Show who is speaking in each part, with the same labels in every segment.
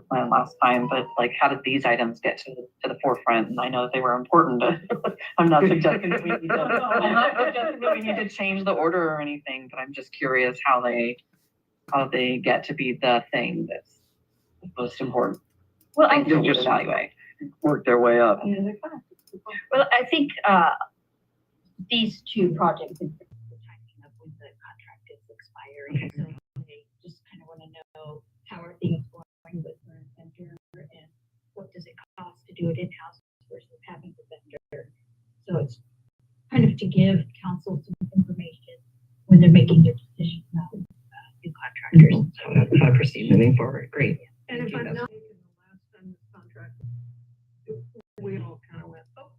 Speaker 1: plan last time, but like, how did these items get to the forefront? And I know that they were important. I'm not suggesting that we need to, I'm not suggesting that we need to change the order or anything, but I'm just curious how they get to be the thing that's most important.
Speaker 2: Well, I
Speaker 1: think just evaluate, work their way up.
Speaker 2: Well, I think these two projects in particular, timing up when the contract is expiring, so they just kind of want to know how are things going with the vendor and what does it cost to do it in-house versus having the vendor. So it's kind of to give council some information when they're making their decision about new contractors.
Speaker 1: So how to proceed moving forward. Great.
Speaker 3: And if I'm not mistaken, the last time this contract, we all kind of went, oh,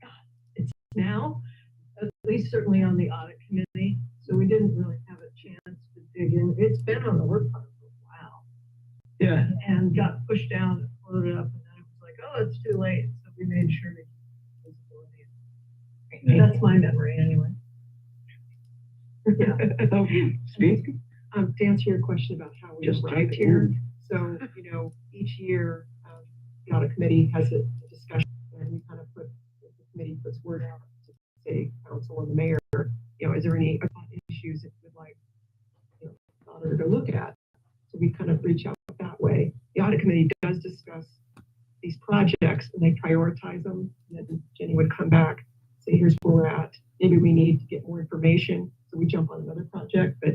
Speaker 3: God, it's now, at least certainly on the audit committee. So we didn't really have a chance to dig in. It's been on the work product for a while.
Speaker 4: Yeah.
Speaker 3: And got pushed down and floated up, and then it was like, oh, it's too late. So we made sure to keep visibility.
Speaker 4: Yeah.
Speaker 3: That's my memory anyway.
Speaker 4: Yeah. Speak.
Speaker 3: To answer your question about how we
Speaker 4: Just
Speaker 3: arrived here. So, you know, each year, the audit committee has a discussion, and we kind of the committee puts word out to say, council and the mayor, you know, is there any issues that we'd like, you know, the auditor to look at? So we kind of reach out that way. The audit committee does discuss these projects, and they prioritize them. And then Jenny would come back, say, here's where we're at. Maybe we need to get more information, so we jump on another project, but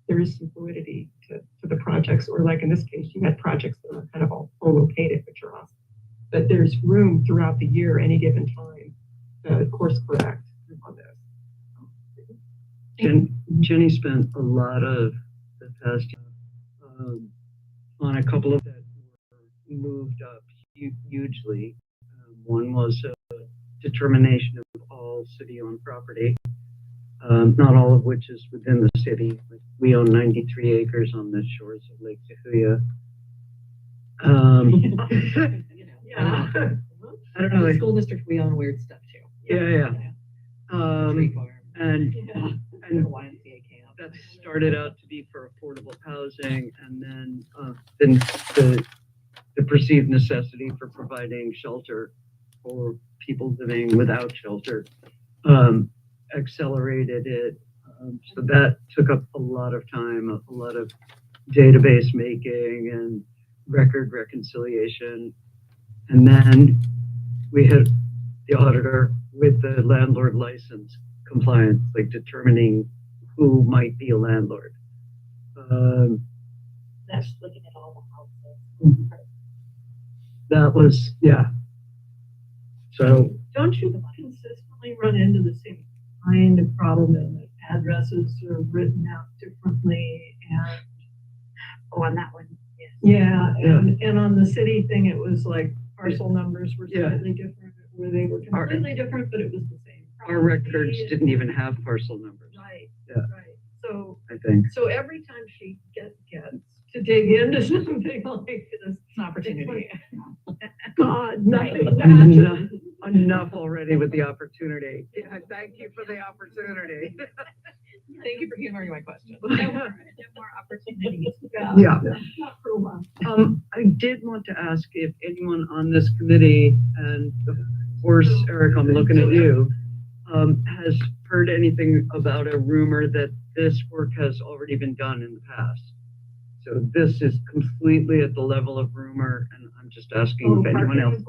Speaker 3: there is some fluidity to the projects, or like in this case, you had projects that are kind of all co-located, which are awesome. But there's room throughout the year, any given time, to course correct on this.
Speaker 4: Jenny spent a lot of the past year on a couple of that were moved up hugely. One was a determination of all city-owned property. Not all of which is within the city. Like, we own 93 acres on the shores of Lake Tahuya.
Speaker 3: Yeah.
Speaker 4: I don't know.
Speaker 1: The school district, we own weird stuff too.
Speaker 4: Yeah. And
Speaker 1: YMCA camp.
Speaker 4: that started out to be for affordable housing, and then the perceived necessity for providing shelter for people living without shelter. Accelerated it. So that took up a lot of time, a lot of database making and record reconciliation. And then we had the auditor with the landlord license compliance, like determining who might be a landlord.
Speaker 2: That's looking at all the houses.
Speaker 4: That was, yeah. So
Speaker 3: Don't you consistently run into the same kind of problem in that addresses are written out differently? And
Speaker 2: on that one, yes.
Speaker 3: yeah, and on the city thing, it was like parcel numbers were slightly different, where they were completely different, but it was the same.
Speaker 4: our records didn't even have parcel numbers.
Speaker 3: Right.
Speaker 4: Yeah.
Speaker 3: Right. So
Speaker 4: I think.
Speaker 3: So every time she gets to dig into something like this,
Speaker 1: It's an opportunity.
Speaker 3: God, nothing.
Speaker 4: Enough already with the opportunity. Yeah, thank you for the opportunity.
Speaker 1: Thank you for humoring my question.
Speaker 2: More opportunities.
Speaker 4: Yeah.
Speaker 3: Not for a while.
Speaker 4: I did want to ask if anyone on this committee, and of course, Eric, I'm looking at you, has heard anything about a rumor that this work has already been done in the past. So this is completely at the level of rumor, and I'm just asking if anyone else.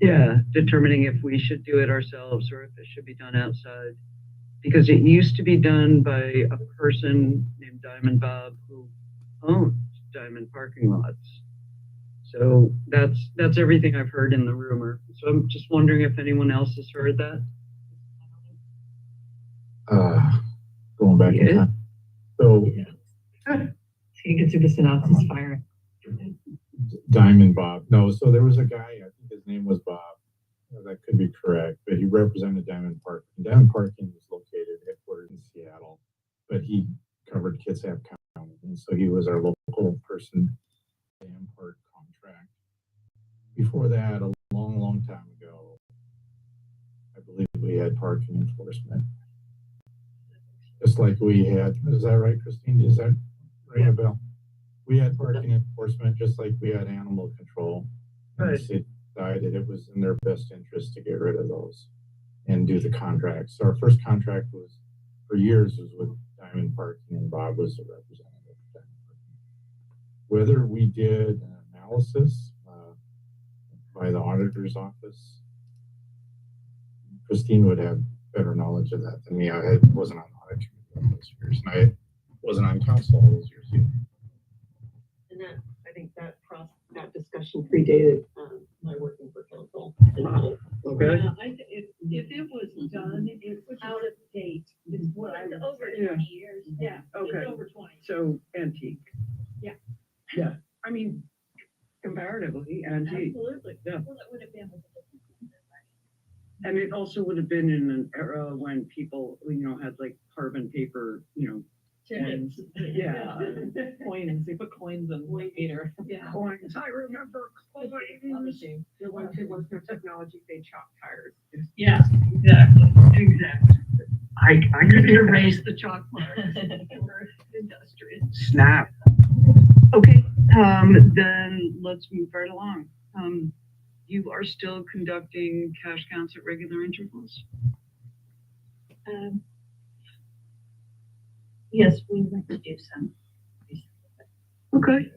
Speaker 4: Yeah, determining if we should do it ourselves or if it should be done outside. Because it used to be done by a person named Diamond Bob who owns Diamond parking lots. So that's everything I've heard in the rumor. So I'm just wondering if anyone else has heard that.
Speaker 5: Going back in time. So
Speaker 1: He gets through the synopsis fire.
Speaker 5: Diamond Bob. No, so there was a guy, I think his name was Bob. That could be correct, but he represented Diamond Park. Diamond Parking was located headquartered in Seattle, but he covered Kitsap County, and so he was our local person. Diamond Park contract. Before that, a long time ago, I believe we had parking enforcement. Just like we had, is that right, Christine? Is that ring a bell? We had parking enforcement, just like we had animal control. And the
Speaker 4: Right.
Speaker 5: city decided it was in their best interest to get rid of those and do the contracts. So our first contract was, for years, was with Diamond Parking, and Bob was the representative of Diamond Parking. Whether we did an analysis by the auditor's office, Christine would have better knowledge of that than me. I wasn't on the audit committee all those years, and I wasn't on council all those years either.
Speaker 3: And that, I think that discussion predated, my working for council.
Speaker 4: Okay.
Speaker 6: If it was done, it was out of date, is what I would
Speaker 2: Over
Speaker 6: say.
Speaker 2: 20 years.
Speaker 6: Yeah,
Speaker 4: Okay.
Speaker 6: it's over 20.
Speaker 4: So antique.
Speaker 6: Yeah.
Speaker 4: Yeah, I mean, comparatively antique.
Speaker 6: Absolutely.
Speaker 4: Yeah.
Speaker 6: Well, it would have been with a different.
Speaker 4: And it also would have been in an era when people, had like carbon paper,
Speaker 6: Tickets.
Speaker 4: Yeah.
Speaker 6: Coins, they put coins in the meter. Yeah.
Speaker 4: coins. I remember coins.
Speaker 3: There was no technology, they chopped tires.
Speaker 6: Yeah, exactly.
Speaker 4: I could hear
Speaker 6: Erase the chalk marks. They were industrial.
Speaker 4: snap. Okay, then let's move right along. You are still conducting cash counts at regular intervals?
Speaker 2: Yes, we went to do some.
Speaker 4: Okay.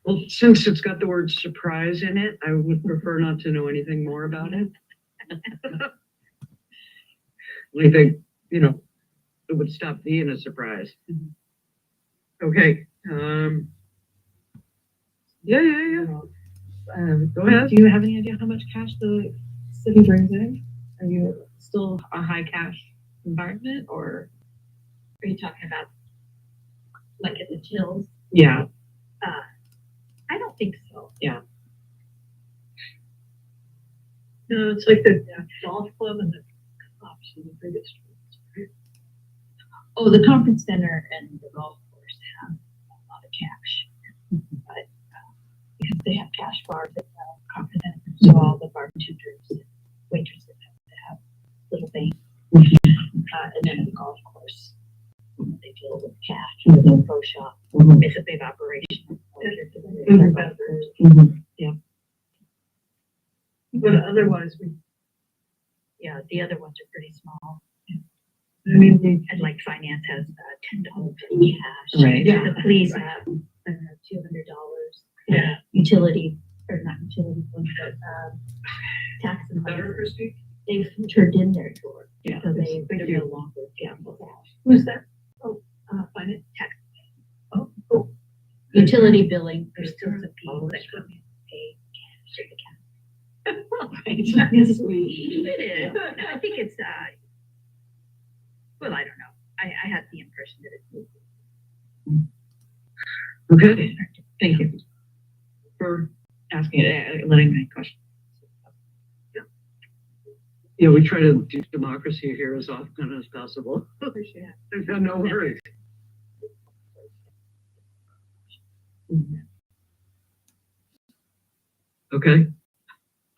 Speaker 4: Well, since it's got the word surprise in it, I would prefer not to know anything more about it. I think, it would stop being a surprise. Okay, yeah. Go ahead.
Speaker 7: Do you have any idea how much cash the city brings in? Are you still a high cash environment, or
Speaker 2: Are you talking about like at the tills?
Speaker 7: yeah?
Speaker 2: I don't think so.
Speaker 7: No, it's like the golf club and the cops are the biggest ones.
Speaker 2: Oh, the conference center and the golf course have a lot of cash. But because they have cash bars at the conference center, so all the bartenders and waitresses have to have little things. And then at the golf course, they deal with cash, with no pro shop. It's a big operation.
Speaker 7: But otherwise,
Speaker 2: Yeah, the other ones are pretty small.
Speaker 7: I mean,
Speaker 2: And like finance has $10 in cash.
Speaker 7: Right.
Speaker 2: The police have $200.
Speaker 7: Yeah.
Speaker 2: Utility, or not utility, but tax and
Speaker 7: better,
Speaker 2: finance,
Speaker 7: Christie?
Speaker 2: they've turned in their drawer.
Speaker 7: Yeah.
Speaker 2: So
Speaker 7: Thank
Speaker 2: they're
Speaker 7: you.
Speaker 2: no longer gamble cash.
Speaker 7: Who's that?
Speaker 2: Finance, tax.
Speaker 7: Oh.
Speaker 2: Utility billing, there's still some people that come in and pay cash at the counter.
Speaker 7: Yes, we.
Speaker 2: It is. I think it's, well, I don't know. I had the impression that it's.
Speaker 7: Okay, thank you for asking, letting me question.
Speaker 4: Yeah, we try to do democracy here as often as possible.
Speaker 7: Appreciate it.
Speaker 4: No worries. Okay.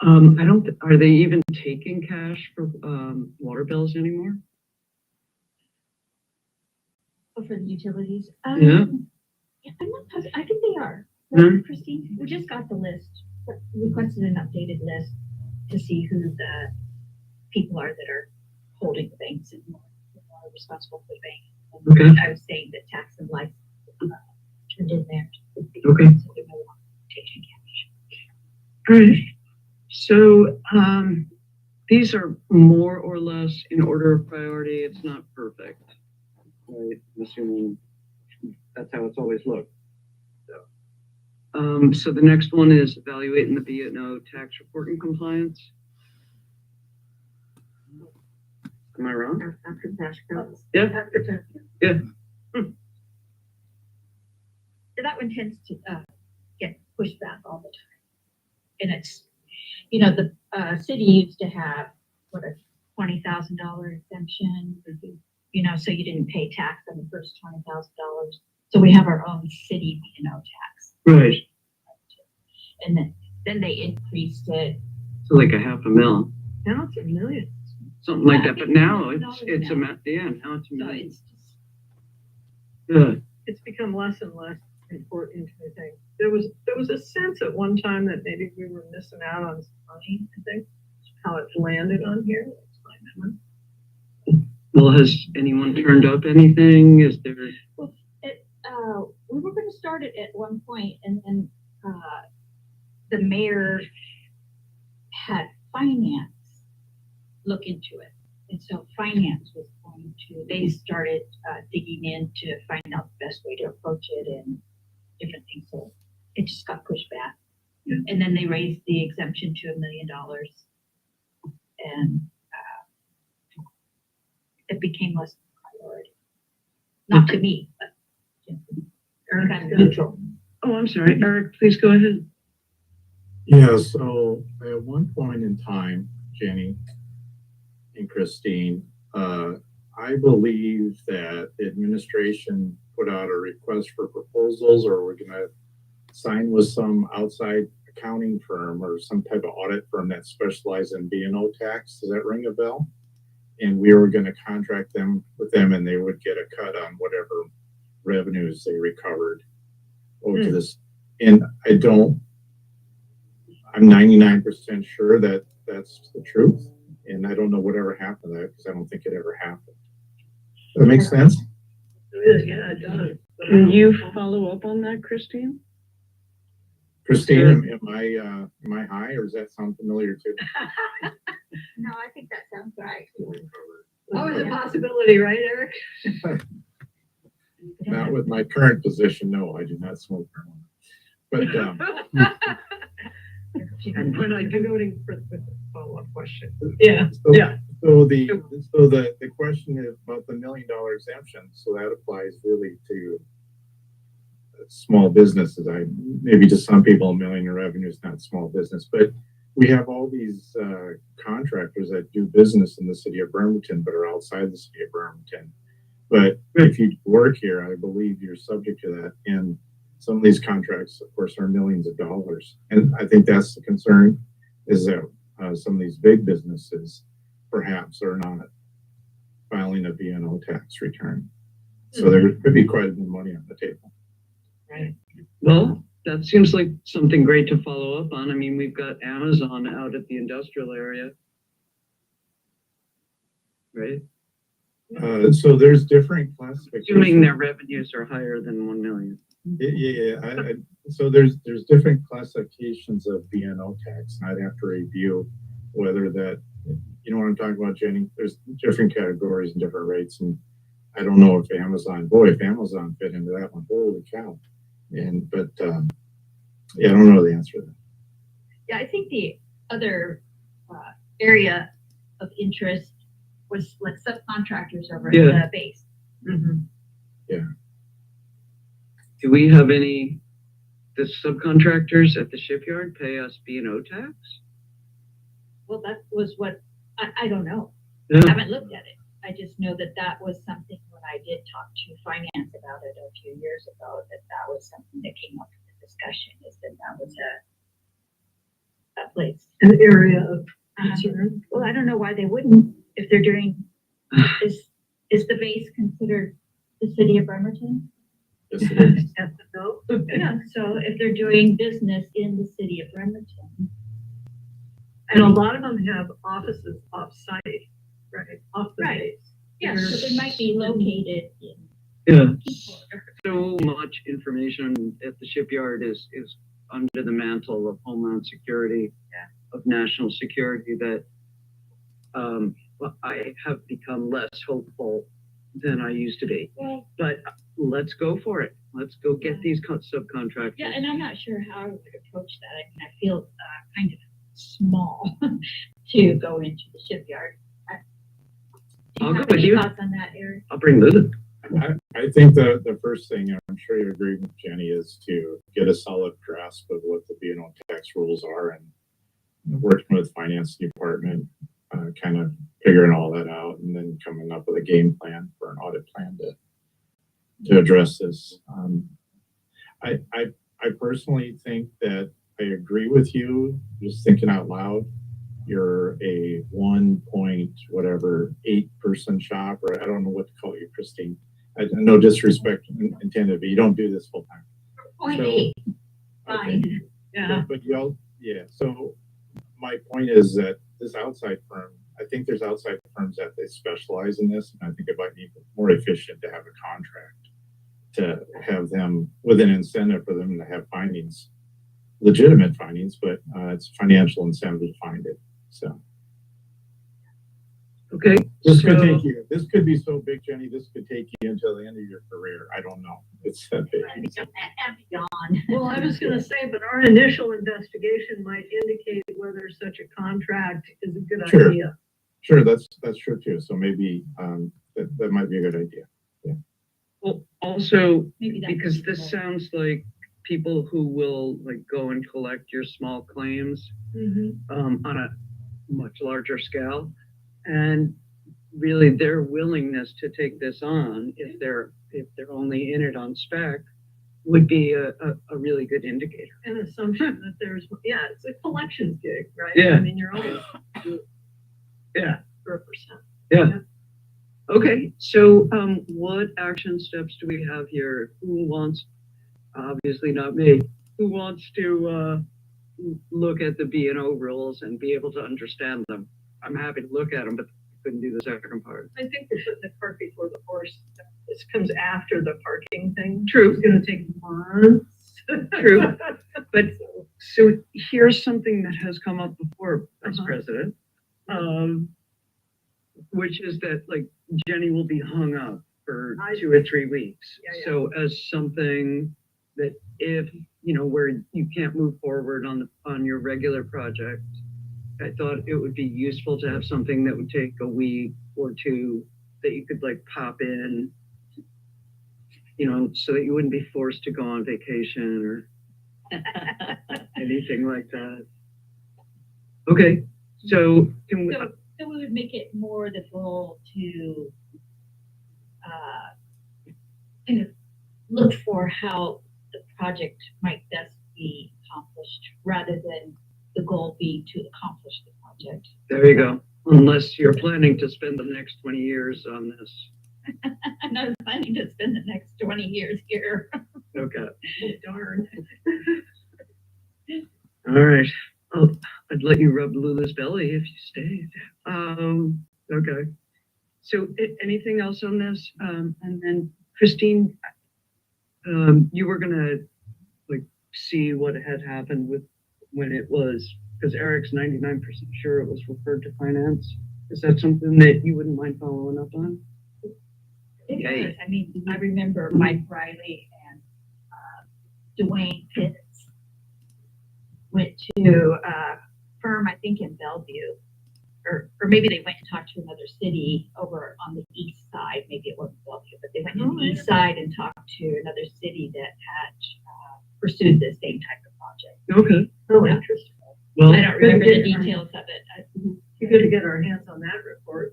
Speaker 4: Are they even taking cash for, water bills anymore?
Speaker 2: Oh, for the utilities?
Speaker 4: Yeah.
Speaker 2: Yeah, I'm not positive. I think they are.
Speaker 4: Hmm.
Speaker 2: Right, Christine, we just got the list, requested an updated list to see who the people are that are holding the banks and are responsible for the bank.
Speaker 4: Okay.
Speaker 2: I was saying that tax and life turned in there.
Speaker 4: Okay.
Speaker 2: So they're no longer taking cash.
Speaker 4: All right. So, these are more or less in order of priority. It's not perfect. Right, I'm assuming that's how it's always looked. So the next one is evaluating the B&O tax reporting compliance. Am I wrong?
Speaker 7: After cash counts.
Speaker 4: Yeah.
Speaker 7: After tax.
Speaker 2: So that one tends to get pushed back all the time. And it's, the city used to have, what, a $20,000 exemption, so you didn't pay tax on the first $20,000. So we have our own city, tax.
Speaker 4: Right.
Speaker 2: And then they increased it.
Speaker 4: So like $500,000,
Speaker 7: Now it's a million.
Speaker 4: something like
Speaker 2: Yeah,
Speaker 4: that. But now
Speaker 2: $1,000
Speaker 4: it's
Speaker 2: now.
Speaker 4: a, now it's a
Speaker 2: So
Speaker 4: million.
Speaker 2: it's just,
Speaker 4: Yeah.
Speaker 7: It's become less and less
Speaker 3: report into anything. There was a sense at one time that maybe we were missing out on some money, I think, how it's landed on here. That's my memory.
Speaker 4: Well, has anyone turned up anything? Is there?
Speaker 2: Well, we were gonna start it at one point and then, the mayor had finance look into it. And so finance was going to, they started digging in to find out the best way to approach it and different things. So it just got pushed back.
Speaker 3: Yeah.
Speaker 2: And then they raised the exemption to $1 million. And it became less of a priority. Not to me, but
Speaker 3: Eric's neutral.
Speaker 4: Oh, I'm sorry, Eric, please go ahead.
Speaker 5: Yeah, so at one point in time, Jenny and Christine, I believe that the administration put out a request for proposals, or we're gonna sign with some outside accounting firm or some type of audit firm that specializes in B&O tax. Does that ring a bell? And we were gonna contract them with them, and they would get a cut on whatever revenues they recovered over to this. And I'm 99% sure that that's the truth. And I don't know whatever happened to that, because I don't think it ever happened. That makes sense?
Speaker 3: Yeah, it does.
Speaker 4: Can you follow up on that, Christine?
Speaker 5: Christine, am I high, or does that sound familiar too?
Speaker 2: no, I think that sounds right.
Speaker 3: Always a possibility, right, Eric?
Speaker 5: Not with my current position, no, I do not smoke marijuana. But
Speaker 4: And when I
Speaker 3: I'm
Speaker 4: do,
Speaker 3: voting for the follow-up question. Yeah,
Speaker 5: so,
Speaker 3: yeah.
Speaker 5: So the question is about the $1 million exemption. So that applies really to small businesses. Maybe to some people, $1 million in revenue is not small business, but we have all these contractors that do business in the city of Bremerton, but are outside the city of Bremerton. But if you work here, I believe you're subject to that. And some of these contracts, of course, are millions of dollars. And I think that's the concern, is that some of these big businesses perhaps are not filing a B&O tax return. So there could be quite a bit of money on the table.
Speaker 3: Right.
Speaker 4: well, that seems like something great to follow up on. I mean, we've got Amazon out at the industrial area. Right?
Speaker 5: So there's different classifications.
Speaker 4: Assuming their revenues are higher than 1 million.
Speaker 5: Yeah. So there's different classifications of B&O tax, and I'd have to review whether that, you know what I'm talking about, Jenny? There's different categories and different rates, and I don't know if Amazon fit into that one, holy cow. But I don't know the answer to that.
Speaker 2: Yeah, I think the other area of interest was like subcontractors over
Speaker 4: Yeah.
Speaker 2: the base.
Speaker 4: Do we have the subcontractors at the shipyard pay us B&O tax?
Speaker 2: Well, that was what, I don't know.
Speaker 4: Yeah.
Speaker 2: I haven't looked at it. I just know that that was something when I did talk to finance about it a few years ago, that was something that came up in the discussion, is that was a place.
Speaker 3: An area of concern.
Speaker 2: Well, I don't know why they wouldn't, if they're doing, is the base considered the city of Bremerton?
Speaker 5: Yes, it is.
Speaker 3: No?
Speaker 2: Yeah, so if they're doing business in the city of Bremerton.
Speaker 3: And a lot of them have offices off-site, right? Off the
Speaker 2: Right.
Speaker 3: base.
Speaker 2: Yeah, so they might be located in.
Speaker 4: Yeah. So much information at the shipyard is under the mantle of Homeland Security, of national security, that I have become less hopeful than I used to be.
Speaker 2: Well,
Speaker 4: But let's go for it. Let's go get these subcontractors.
Speaker 2: yeah, and I'm not sure how I would approach that. I mean, I feel kind of small to go into the shipyard. Do
Speaker 4: I'll
Speaker 2: you
Speaker 4: go
Speaker 2: have
Speaker 4: with
Speaker 2: any
Speaker 4: you.
Speaker 2: thoughts on that, Eric?
Speaker 4: I'll bring Lulu.
Speaker 5: I think the first thing, I'm sure you agree with Jenny, is to get a solid grasp of what the B&O tax rules are, and working with finance department, kind of figuring all that out, and then coming up with a game plan for an audit plan to address this. I personally think that I agree with you, just thinking out loud. You're a 1.8-person shop, or I don't know what to call you, Christine. No disrespect intended, but you don't do this full time.
Speaker 2: .8,
Speaker 5: Okay.
Speaker 2: fine.
Speaker 7: Yeah.
Speaker 5: But y'all, yeah, so my point is that this outside firm, I think there's outside firms that they specialize in this, and I think it might be more efficient to have a contract, to have them with an incentive for them to have findings, legitimate findings, but it's financial incentive to find it. So
Speaker 4: Okay,
Speaker 5: this could
Speaker 4: so,
Speaker 5: take you, this could be so big, Jenny, this could take you until the end of your career. I don't know. It's that big.
Speaker 2: And beyond.
Speaker 6: Well, I was gonna say, but our initial investigation might indicate whether such a contract is a good
Speaker 5: Sure.
Speaker 6: idea.
Speaker 5: Sure, that's true too. So maybe that might be a good idea.
Speaker 4: well, also,
Speaker 2: Maybe that's
Speaker 4: because this
Speaker 2: reasonable.
Speaker 4: sounds like people who will like go and collect your small claims on a much larger scale, and really their willingness to take this on, if they're only in it on spec, would be a really good indicator.
Speaker 6: An assumption that there's, yeah, it's a collections gig, right?
Speaker 4: Yeah.
Speaker 6: I mean, you're always
Speaker 4: Yeah.
Speaker 6: for a percent.
Speaker 4: Okay, so what action steps do we have here? Who wants, obviously not me, who wants to look at the B&O rules and be able to understand them? I'm happy to look at them, but couldn't do the second part.
Speaker 6: I think we're putting the cart before the horse. This comes after the parking thing.
Speaker 4: True.
Speaker 6: It's gonna take months.
Speaker 4: True. But so here's something that has come up before, Vice President, which is that like Jenny will be hung up for 2 or 3 weeks.
Speaker 6: Yeah, yeah.
Speaker 4: So as something that if, where you can't move forward on your regular project, I thought it would be useful to have something that would take a week or 2 that you could like pop in, so that you wouldn't be forced to go on vacation or anything like that. Okay, so can we,
Speaker 2: So we would make it more the goal to kind of look for how the project might best be accomplished, rather than the goal be to accomplish the project.
Speaker 4: there you go. Unless you're planning to spend the next 20 years on this.
Speaker 2: I'm not planning to spend the next 20 years here.
Speaker 4: Okay.
Speaker 6: Darn.
Speaker 4: All right. I'd let you rub Lulu's belly if you stayed. Okay. So anything else on this? And then Christine, you were gonna like see what had happened with when it was, because Eric's 99% sure it was referred to finance. Is that something that you wouldn't mind following up on?
Speaker 2: It
Speaker 4: Yay.
Speaker 2: was. I mean, I remember Mike Riley and Dwayne Pitts went to a firm, I think in Bellevue, or maybe they went and talked to another city over on the east side. Maybe it wasn't Bellevue, but they went to the east side and talked to another city that had pursued the same type of project.
Speaker 4: Okay.
Speaker 6: Oh, interesting.
Speaker 4: Well,
Speaker 2: I don't remember the details of it.
Speaker 6: Be good to get our hands on that report.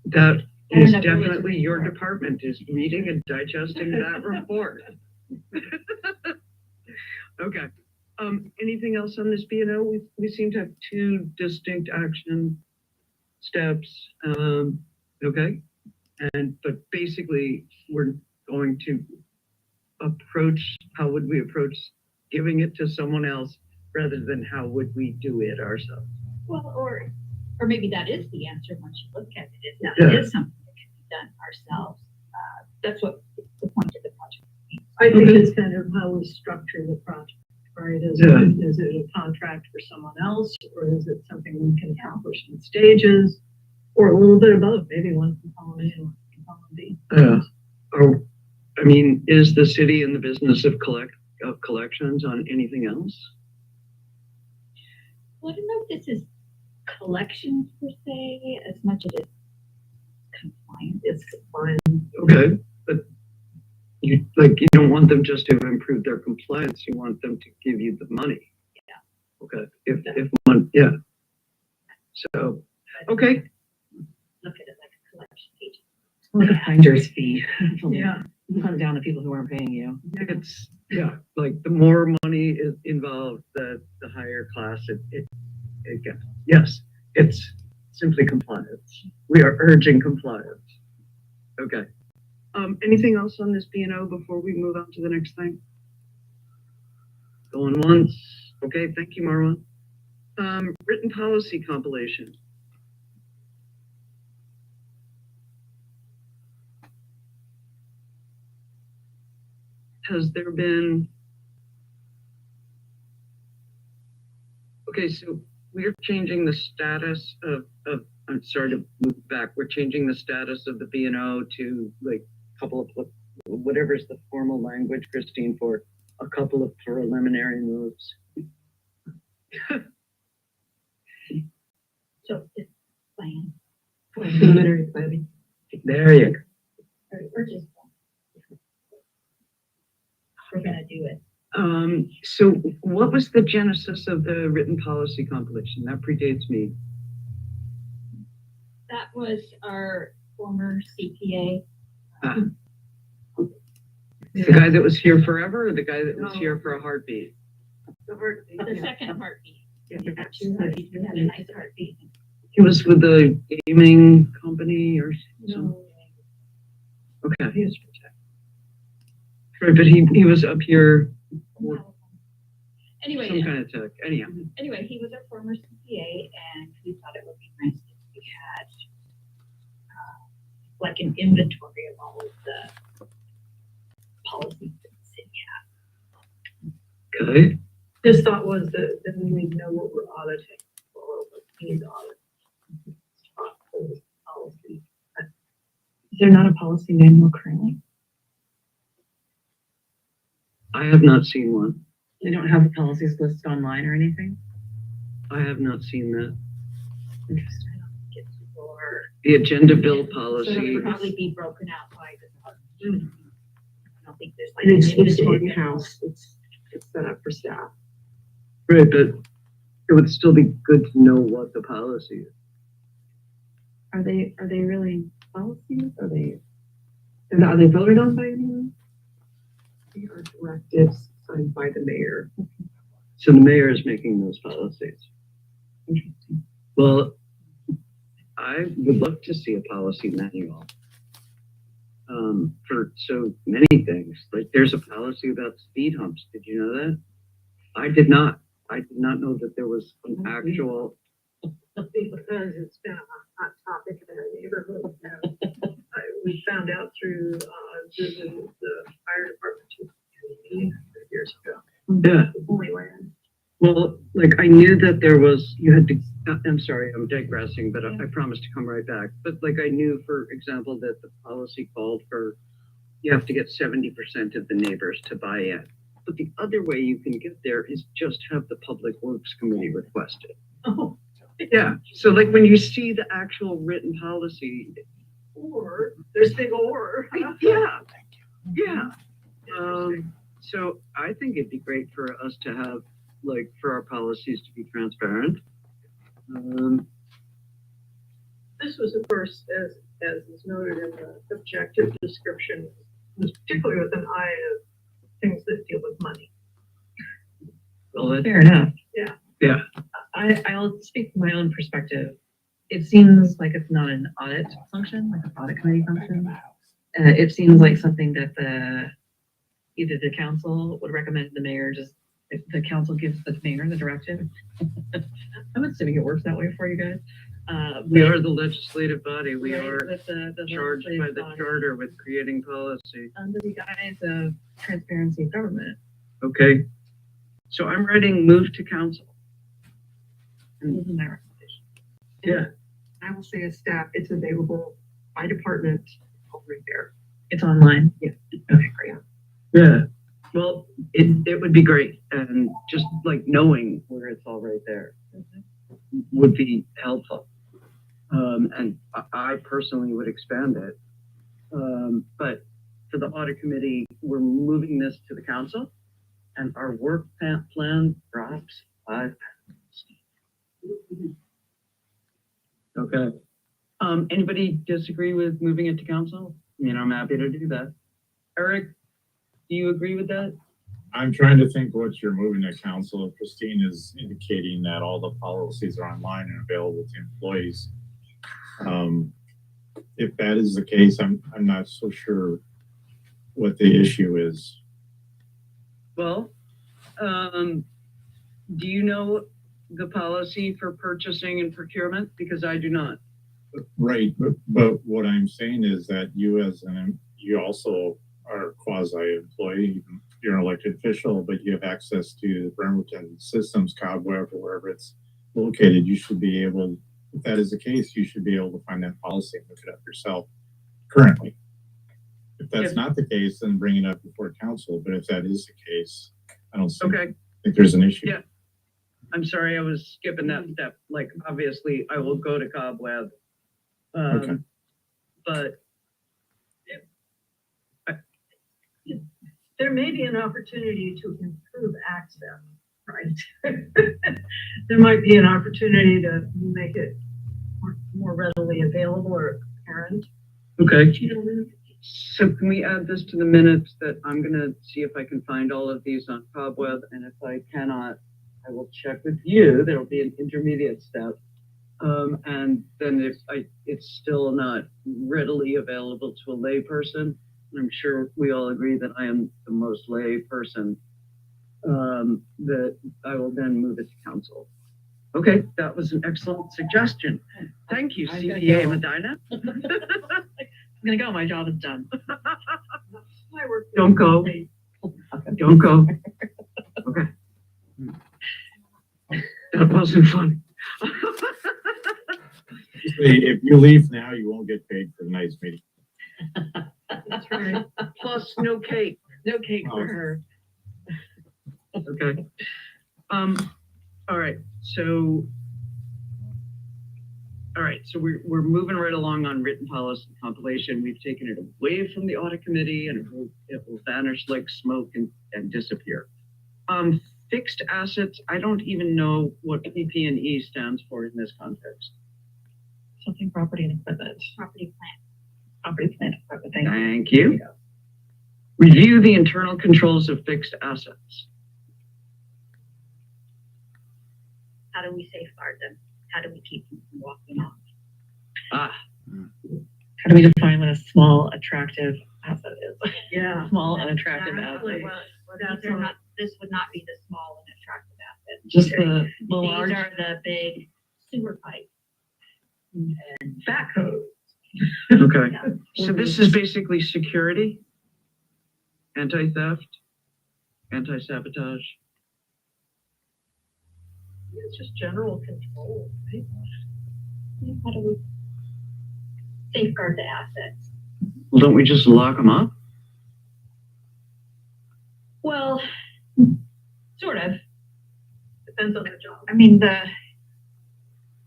Speaker 4: that
Speaker 2: I don't
Speaker 4: is
Speaker 2: know if it was
Speaker 4: definitely your
Speaker 2: report.
Speaker 4: department, is reading and digesting that report. Okay. Anything else on this B&O? We seem to have 2 distinct action steps. Okay. But basically we're going to how would we approach giving it to someone else rather than how would we do it ourselves?
Speaker 2: Well, or maybe that is the answer once you look at it. That
Speaker 4: Yeah.
Speaker 2: is something that can be done ourselves. That's what the point of the project is.
Speaker 6: I think
Speaker 4: Okay.
Speaker 6: it's kind of how we structure the project, right? Is it a contract for someone else, or is it something we can accomplish in stages, or a little bit of both? Maybe one component A and one component B.
Speaker 4: Or, I mean, is the city in the business of collections on anything else?
Speaker 2: Well, I don't know if this is collections per se, as much as it's compliance.
Speaker 6: It's fine.
Speaker 4: Okay, but you don't want them just to improve their compliance, you want them to give you the money.
Speaker 2: Yeah.
Speaker 4: Okay, if one, yeah. So, okay,
Speaker 2: Look at it like a collection agent.
Speaker 1: Like a finder's fee.
Speaker 6: Yeah.
Speaker 1: Hunt down the people who aren't paying you.
Speaker 4: it's, yeah, like the more money is involved, the higher class it gets. Yes, it's simply compliance. We are urging compliance. Okay. Anything else on this B&O before we move on to the next thing? Going once. Okay, thank you, Marwan. Written policy compilation. Has there been? Okay, so we're changing the status of, I'm sorry to move back. We're changing the status of the B&O to like a couple of, whatever's the formal language, Christine, for a couple of preliminary moves.
Speaker 2: So it's plan,
Speaker 3: Preliminary planning.
Speaker 4: There you go.
Speaker 2: or just. We're gonna do it.
Speaker 4: So what was the genesis of the written policy compilation? That predates me.
Speaker 2: That was our former CPA.
Speaker 4: The guy that was here forever, or the guy that was here for a heartbeat?
Speaker 3: The heartbeat.
Speaker 2: The second heartbeat.
Speaker 3: Yeah.
Speaker 2: We had two heartbeats. We had a nice heartbeat.
Speaker 4: He was with the gaming company or something?
Speaker 2: No.
Speaker 4: Okay. He was right, but he was up here,
Speaker 2: Anyway,
Speaker 4: some kind of tech, anyhow.
Speaker 2: anyway, he was our former CPA, and we thought it would be nice if we had like an inventory of all of the policies that the city
Speaker 4: Okay.
Speaker 6: His thought was that then we know what we're auditing, or what needs audit. Policy.
Speaker 7: Is there not a policy manual currently?
Speaker 4: I have not seen one.
Speaker 7: They don't have the policies listed online or anything?
Speaker 4: I have not seen that.
Speaker 7: Interesting.
Speaker 2: Get for
Speaker 4: The agenda bill
Speaker 2: So
Speaker 4: policy,
Speaker 2: it'll probably be broken out by the. I don't think there's like.
Speaker 3: And
Speaker 2: an
Speaker 3: it's
Speaker 2: individual-
Speaker 3: in-house, it's set up for staff.
Speaker 4: right, but it would still be good to know what the policy is.
Speaker 7: Are they really policies? Are they?
Speaker 3: Are they voted on by anyone? They are directives signed by the mayor.
Speaker 4: So the mayor is making those policies.
Speaker 7: Interesting.
Speaker 4: Well, I would love to see a policy manual. For so many things, like there's a policy about speed humps. Did you know that? I did not. I did not know that there was an actual.
Speaker 6: Because it's been a hot topic in our neighborhood. We found out through, the fire department years ago.
Speaker 4: Yeah.
Speaker 6: Only land.
Speaker 4: Well, like I knew that there was, you had to, I'm sorry, I'm digressing, but I promised to come right back. But like I knew, for example, that the policy called for, you have to get 70% of the neighbors to buy in. But the other way you can get there is just have the Public Works Committee request it.
Speaker 6: Oh,
Speaker 4: Yeah, so like when you see the actual written policy,
Speaker 6: or, there's big or.
Speaker 4: yeah, yeah. So I think it'd be great for us to have, like, for our policies to be transparent.
Speaker 6: This was, of course, as is noted in the objective description, was particularly with an eye of things that deal with money.
Speaker 4: Well,
Speaker 7: Fair enough.
Speaker 6: Yeah.
Speaker 4: Yeah.
Speaker 7: I'll speak from my own perspective. It seems like it's not an audit function, like an audit committee function. It seems like something that either the council would recommend to the mayor, just if the council gives the mayor the directive. I'm assuming it works that way for you guys.
Speaker 4: we are the legislative body. We
Speaker 7: right,
Speaker 4: are
Speaker 7: with the
Speaker 4: charged by
Speaker 7: legislative
Speaker 4: the
Speaker 7: body
Speaker 4: charter with creating policy.
Speaker 7: under the guise of transparency of government.
Speaker 4: Okay. So I'm writing move to council.
Speaker 7: And this is my recommendation.
Speaker 4: Yeah.
Speaker 3: I will say as staff, it's available by department over there.
Speaker 7: It's online.
Speaker 3: Yeah.
Speaker 7: Okay, great.
Speaker 4: Yeah. Well, it would be great. And just like knowing where it's all right there would be helpful. And I personally would expand it. But for the audit committee, we're moving this to the council and our work plan drops 5 pounds. Okay. Anybody disagree with moving it to council? I mean, I'm happy to do that. Eric, do you agree with that?
Speaker 5: I'm trying to think what you're moving to council. Christine is indicating that all the policies are online and available to employees. If that is the case, I'm not so sure what the issue is.
Speaker 4: Well, Do you know the policy for purchasing and procurement? Because I do not.
Speaker 5: Right, but what I'm saying is that you also are a quasi-employee, you're an elected official, but you have access to the Bremerton systems, Cobweb, or wherever it's located. You should be able, if that is the case, you should be able to find that policy and look it up yourself currently. If that's not the case, then bring it up before council. But if that is the case, I don't think there's an issue.
Speaker 4: Yeah. I'm sorry, I was skipping that step. Like, obviously, I will go to Cobweb.
Speaker 5: Okay.
Speaker 4: But
Speaker 6: There may be an opportunity to improve access, right? There might be an opportunity to make it more readily available or apparent.
Speaker 4: okay. So can we add this to the minutes that I'm gonna see if I can find all of these on Cobweb, and if I cannot, I will check with you. There'll be an intermediate step. And then if it's still not readily available to a lay person, I'm sure we all agree that I am the most lay person, that I will then move it to council. Okay, that was an excellent suggestion. Thank you,
Speaker 7: I'm gonna
Speaker 4: CPA
Speaker 7: go.
Speaker 4: Medina.
Speaker 7: I'm gonna go, my job is done.
Speaker 6: I work with
Speaker 4: Don't go.
Speaker 6: the-
Speaker 4: Don't go. Okay. That wasn't fun.
Speaker 5: If you leave now, you won't get paid for tonight's meeting.
Speaker 6: That's right.
Speaker 4: Plus, no cake.
Speaker 7: No cake for
Speaker 5: Oh.
Speaker 7: her.
Speaker 4: Okay. All right, so. All right, so we're moving right along on written policy compilation. We've taken it away from the audit committee and it will vanish like smoke and disappear. Fixed assets, I don't even know what PP&E stands for in this context.
Speaker 7: Something property and equipment.
Speaker 2: Property plant.
Speaker 7: Property, plant, equipment, thank you.
Speaker 4: Thank you. Review the internal controls of fixed assets.
Speaker 2: How do we safeguard them? How do we keep them from walking off?
Speaker 4: Ah,
Speaker 7: How do we define what a small, attractive asset is?
Speaker 6: Yeah.
Speaker 7: Small and attractive
Speaker 6: Exactly.
Speaker 7: asset.
Speaker 2: Well,
Speaker 6: That's
Speaker 2: these are
Speaker 6: all.
Speaker 2: not, this would not be the small and attractive asset.
Speaker 7: Just the large.
Speaker 2: These are the big sewer pipe.
Speaker 6: Backhoe.
Speaker 4: okay.
Speaker 2: Yeah.
Speaker 4: So this is basically security, anti-theft, anti-sabotage.
Speaker 6: It's just general control, right?
Speaker 2: How do we safeguard the assets?
Speaker 4: Well, don't we just lock them up?
Speaker 2: Well, sort of.
Speaker 6: Depends on the job.
Speaker 2: I mean,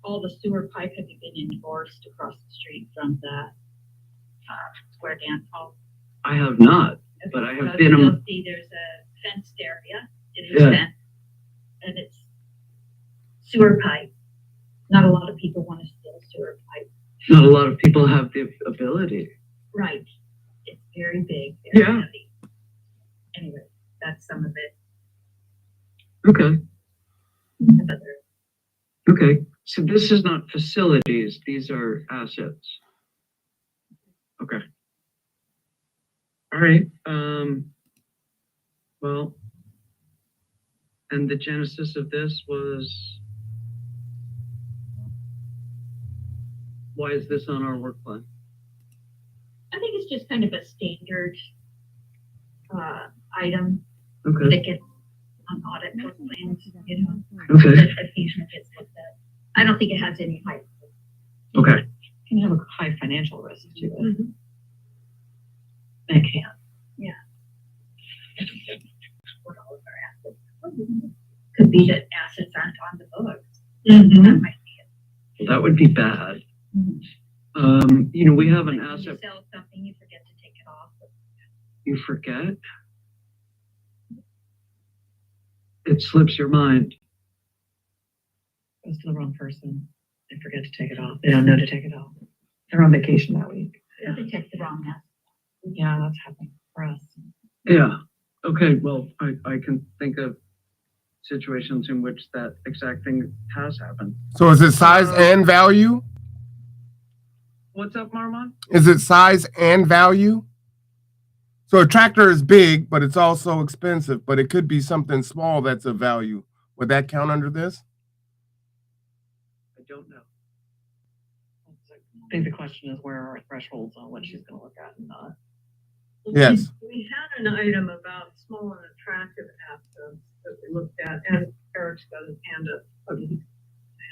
Speaker 2: all the sewer pipe have been endorsed across the street from the square dance hall.
Speaker 4: I have not, but I have
Speaker 2: So
Speaker 4: been.
Speaker 2: You'll see there's a fenced area. It is
Speaker 4: Yeah.
Speaker 2: fenced. And it's sewer pipe. Not a lot of people want to steal sewer pipe.
Speaker 4: Not a lot of people have the ability.
Speaker 2: Right. It's very big, very
Speaker 4: Yeah.
Speaker 2: heavy. Anyway, that's some of it.
Speaker 4: Okay,
Speaker 2: Other-
Speaker 4: okay. So this is not facilities, these are assets. Okay. All right, well, and the genesis of this was, why is this on our work plan?
Speaker 2: I think it's just kind of a standard item
Speaker 4: Okay,
Speaker 2: that gets on audit plans, you know,
Speaker 4: okay,
Speaker 2: that occasionally gets looked at. I don't think it has any height.
Speaker 4: okay.
Speaker 7: Can have a high financial risk to it.
Speaker 6: Mhm.
Speaker 7: It can.
Speaker 2: What all of our assets. Could be that assets aren't on the books.
Speaker 6: Mm-hmm.
Speaker 2: That might be it.
Speaker 4: Well, that would be bad. You know, we have an
Speaker 2: Like when you
Speaker 4: asset,
Speaker 2: sell something, you forget to take it off.
Speaker 4: you forget. It slips your mind.
Speaker 7: Goes to the wrong person. They forget to take it off. They don't know to take it off. They're on vacation that week.
Speaker 2: Or they take the wrong asset.
Speaker 7: Yeah, that's happening for us.
Speaker 4: Yeah, okay, well, I can think of situations in which that exact thing has happened.
Speaker 8: So is it size and value?
Speaker 4: What's up, Marmon?
Speaker 8: Is it size and value? So a tractor is big, but it's also expensive, but it could be something small that's of value. Would that count under this?
Speaker 4: I don't know.
Speaker 7: I think the question is where are our thresholds on what she's gonna look at and not.
Speaker 8: Yes.
Speaker 6: We had an item about small and attractive assets that we looked at, and Eric's got his hand up.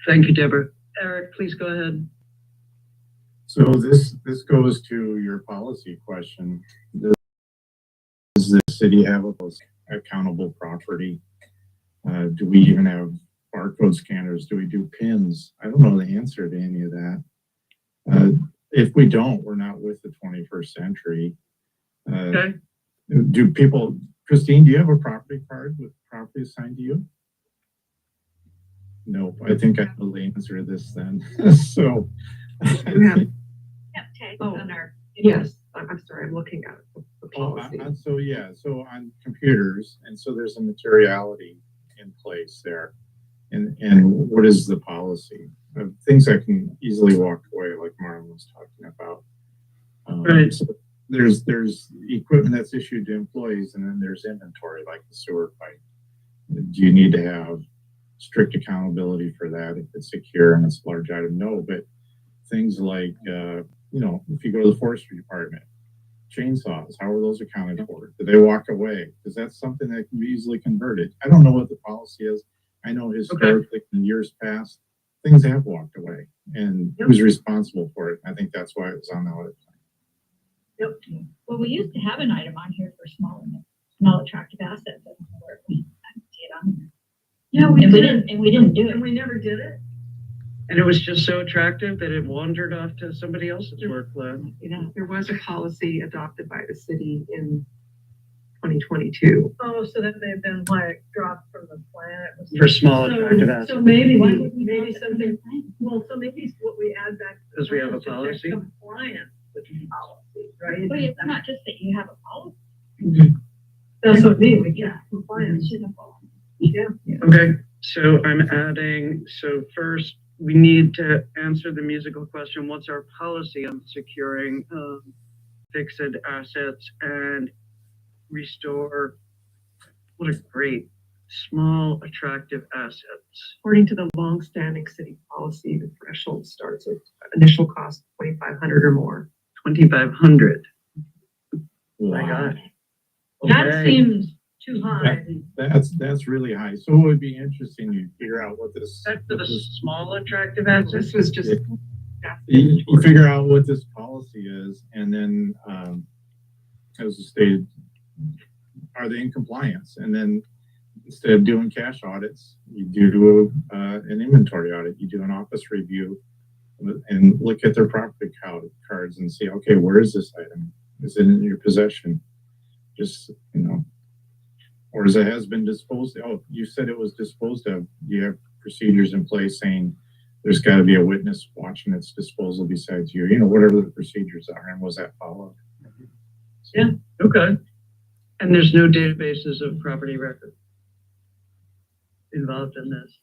Speaker 4: Thank you, Deborah. Eric, please go ahead.
Speaker 5: So this goes to your policy question. Does the city have a accountable property? Do we even have barcode scanners? Do we do pins? I don't know the answer to any of that. If we don't, we're not with the 21st century.
Speaker 4: Okay.
Speaker 5: Do people, Christine, do you have a property card with property assigned to you? Nope. I think I know the answer to this then. So.
Speaker 3: We have,
Speaker 2: Yep, tags
Speaker 3: Oh,
Speaker 2: on our.
Speaker 3: yes, I'm sorry, I'm looking at the policy.
Speaker 5: So on computers, and so there's a materiality in place there. And what is the policy? Things I can easily walk away, like Marlon was talking about.
Speaker 4: Right.
Speaker 5: So there's equipment that's issued to employees, and then there's inventory, like the sewer pipe. Do you need to have strict accountability for that if it's secure and it's a large item? No, but things like, if you go to the forestry department, chainsaws, how are those accounted for? Do they walk away? Because that's something that can be easily converted. I don't know what the policy is. I know historically in years past, things have walked away, and who's responsible for it? I think that's why it was on the audit.
Speaker 2: Well, we used to have an item on here for small attractive assets. I don't know where we see it on there.
Speaker 6: Yeah,
Speaker 2: We didn't do it.
Speaker 6: And we never did it.
Speaker 4: And it was just so attractive that it wandered off to somebody else's workload.
Speaker 3: There was a policy adopted by the city in 2022.
Speaker 6: Oh, so that may have been why it dropped from the plan. It was-
Speaker 4: For small
Speaker 6: So-
Speaker 4: attractive assets.
Speaker 6: So maybe,
Speaker 2: Why would we
Speaker 6: maybe
Speaker 2: drop it from
Speaker 6: something,
Speaker 2: the plan?
Speaker 6: well, so maybe what we add back. to the
Speaker 4: Because we have
Speaker 6: plan
Speaker 4: a
Speaker 6: is that there's
Speaker 4: policy?
Speaker 6: Compliance with the policy, right?
Speaker 2: But it's not just that you have a policy.
Speaker 6: That's what I mean, we get
Speaker 2: Yeah.
Speaker 6: compliance.
Speaker 2: It shouldn't fall.
Speaker 6: Yeah.
Speaker 4: Okay, so I'm adding, so first, we need to answer the musical question, what's our policy on securing fixed assets and restore, what a great, small, attractive assets.
Speaker 3: According to the longstanding city policy, the threshold starts with initial cost 2,500 or more.
Speaker 4: 2,500. My
Speaker 5: Wow.
Speaker 4: God.
Speaker 6: That
Speaker 4: Okay.
Speaker 6: seems too high.
Speaker 5: That's really high. So it would be interesting to figure out what this.
Speaker 4: That's for
Speaker 5: what
Speaker 4: the
Speaker 5: this-
Speaker 4: small attractive assets?
Speaker 3: This was just.
Speaker 5: You figure out what this policy is, and then, as stated, are they in compliance? And then instead of doing cash audits, you do an inventory audit. You do an office review and look at their property cards and see, okay, where is this item? Is it in your possession? Just, or as it has been disposed of. Oh, you said it was disposed of. You have procedures in place saying there's got to be a witness watching its disposal besides you, whatever the procedures are, and was that followed?
Speaker 4: Yeah, okay. And there's no databases of property record involved in this?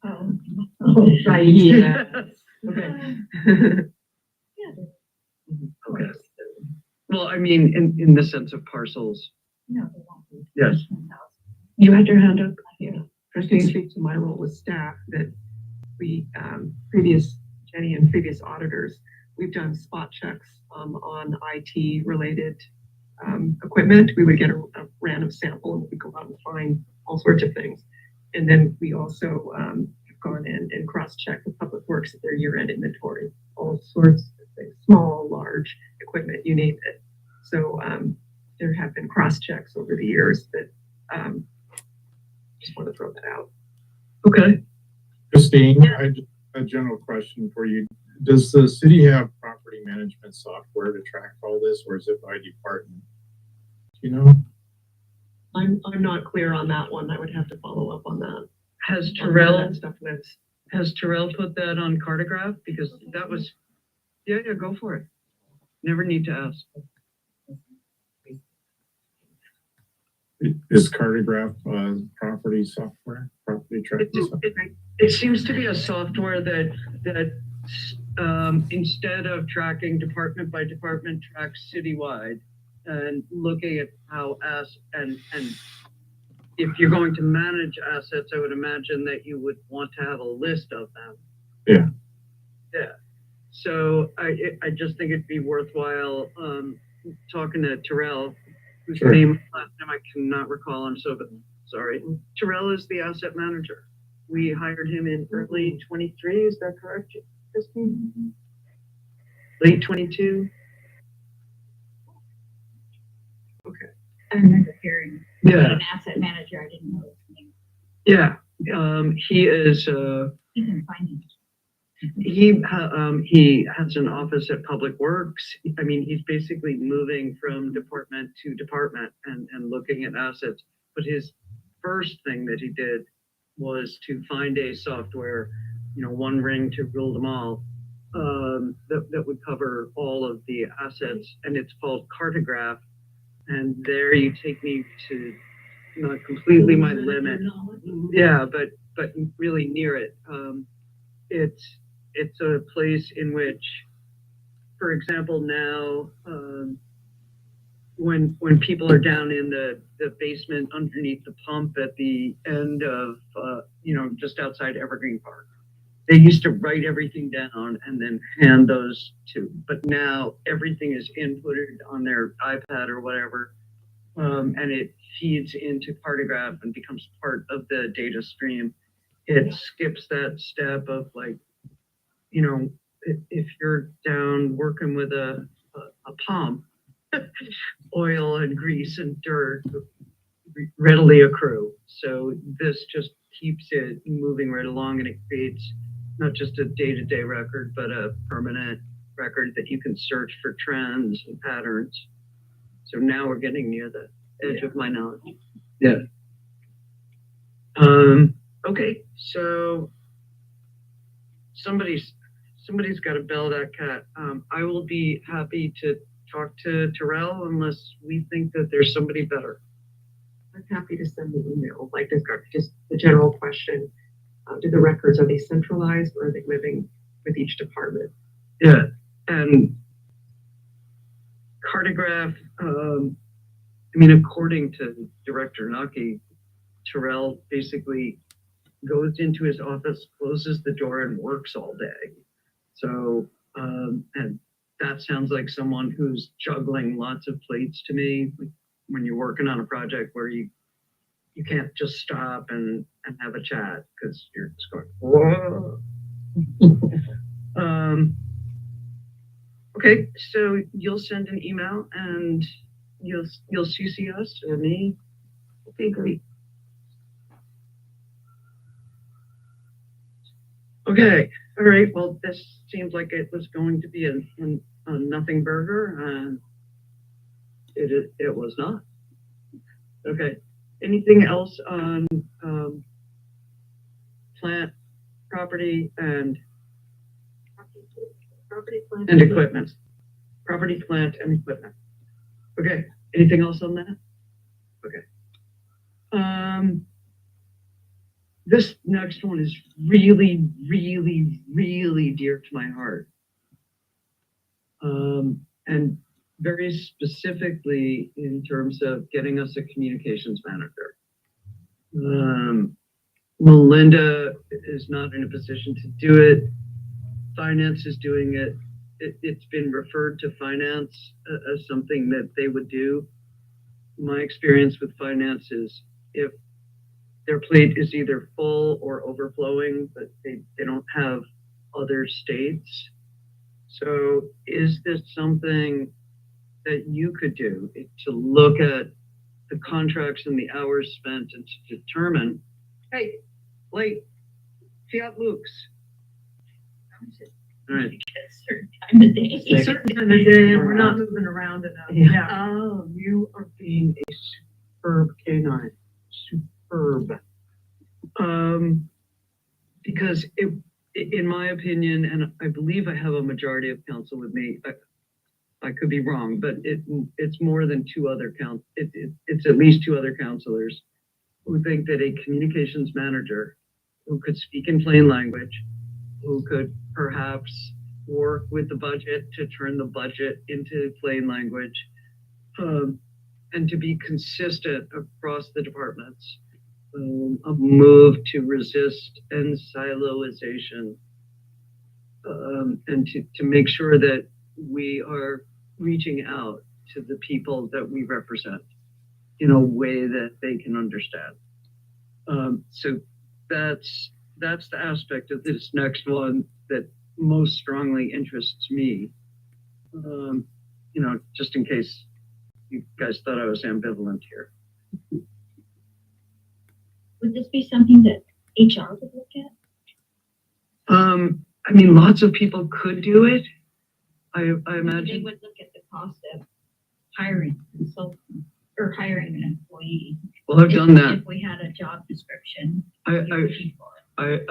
Speaker 2: Oh.
Speaker 3: Right, yeah. Okay.
Speaker 4: Okay. Well, I mean, in the sense of parcels.
Speaker 2: No, they won't be.
Speaker 4: Yes.
Speaker 3: You had your hand up? Yeah. First, to speak to my role with staff that we, Jenny and previous auditors, we've done spot checks on IT related equipment. We would get a random sample and we'd go out and find all sorts of things. And then we also have gone in and cross-checked with Public Works at their year-end inventory, all sorts of things, small, large equipment, you name it. So there have been cross-checks over the years that just want to throw that out.
Speaker 4: Okay.
Speaker 5: Christine, a general question for you. Does the city have property management software to track all this, or is it by department? Do you know?
Speaker 3: I'm not clear on that one. I would have to follow up on that.
Speaker 4: Has
Speaker 3: On
Speaker 4: Terrell,
Speaker 3: that stuff that's
Speaker 4: has Terrell put that on Cartograph? Because that was, yeah, go for it. Never need to ask.
Speaker 5: Is Cartograph property software, property tracking software?
Speaker 4: It seems to be a software that instead of tracking department by department, tracks citywide. and looking at how and if you're going to manage assets, I would imagine that you would want to have a list of them.
Speaker 5: Yeah.
Speaker 4: Yeah. So I just think it'd be worthwhile talking to Terrell, whose
Speaker 5: Sure.
Speaker 4: name last name I cannot recall. I'm so sorry. Terrell is the asset manager. We hired him in early 23. Is that correct, Christine? Late 22.
Speaker 2: I remember hearing
Speaker 4: Yeah.
Speaker 2: an asset manager, I didn't know his name.
Speaker 4: Yeah. He is.
Speaker 2: He's in finance.
Speaker 4: He has an office at Public Works. I mean, he's basically moving from department to department and looking at assets. But his first thing that he did was to find a software, one ring to rule them all, that would cover all of the assets. And it's called Cartograph. And there you take me to not completely my limit. Yeah, but really near it. It's a place in which, for example, now when people are down in the basement underneath the pump at the end of just outside Evergreen Park, they used to write everything down and then hand those to. But now everything is inputted on their iPad or whatever, and it feeds into Cartograph and becomes part of the data stream. It skips that step of like, if you're down working with a pump, oil and grease and dirt readily accrue. So this just keeps it moving right along, and it creates not just a day-to-day record, but a permanent record that you can search for trends and patterns. So now we're getting near the edge of my knowledge. Yeah. Okay, so somebody's got to bell that cat. I will be happy to talk to Terrell unless we think that there's somebody better.
Speaker 3: I'm happy to send the email, like this, just the general question. Do the records, are they centralized or are they living with each department?
Speaker 4: Yeah, and Cartograph, according to Director Naki, Terrell basically goes into his office, closes the door, and works all day. So, and that sounds like someone who's juggling lots of plates to me. Like when you're working on a project where you can't just stop and have a chat because you're just going, whoa. Okay, so you'll send an email and you'll CC us or me. Okay, great. Okay, all right. Well, this seems like it was going to be a nothing burger, and it was not. Okay. Anything else on plant, property, and equipment? Property, plant, and equipment. Okay. Anything else on that? Okay. This next one is really, really, really dear to my heart. And very specifically in terms of getting us a communications manager. Melinda is not in a position to do it. Finance is doing it. It's been referred to finance as something that they would do. My experience with finance is if their plate is either full or overflowing, but they don't have other states. So is this something that you could do to look at the contracts and the hours spent and to determine, hey, late, Fiat Lux. All right.
Speaker 2: Certain time of day.
Speaker 3: A certain time of day, and we're not moving around enough.
Speaker 4: Yeah.
Speaker 2: Oh,
Speaker 3: You are being a superb canine. Superb.
Speaker 4: Because in my opinion, and I believe I have a majority of council with me, I could be wrong, but it's more than two other it's at least two other counselors who think that a communications manager who could speak in plain language, who could perhaps work with the budget to turn the budget into plain language, and to be consistent across the departments. A move to resist and siloization, and to make sure that we are reaching out to the people that we represent in a way that they can understand. So that's the aspect of this next one that most strongly interests me. Just in case you guys thought I was ambivalent here.
Speaker 2: Would this be something that HR would look at?
Speaker 4: I mean, lots of people could do it. I
Speaker 2: They
Speaker 4: imagine.
Speaker 2: would look at the cost of hiring a consultant or hiring an employee.
Speaker 4: Well, I've done that.
Speaker 2: If we had a job description.
Speaker 4: I
Speaker 2: you're looking for it.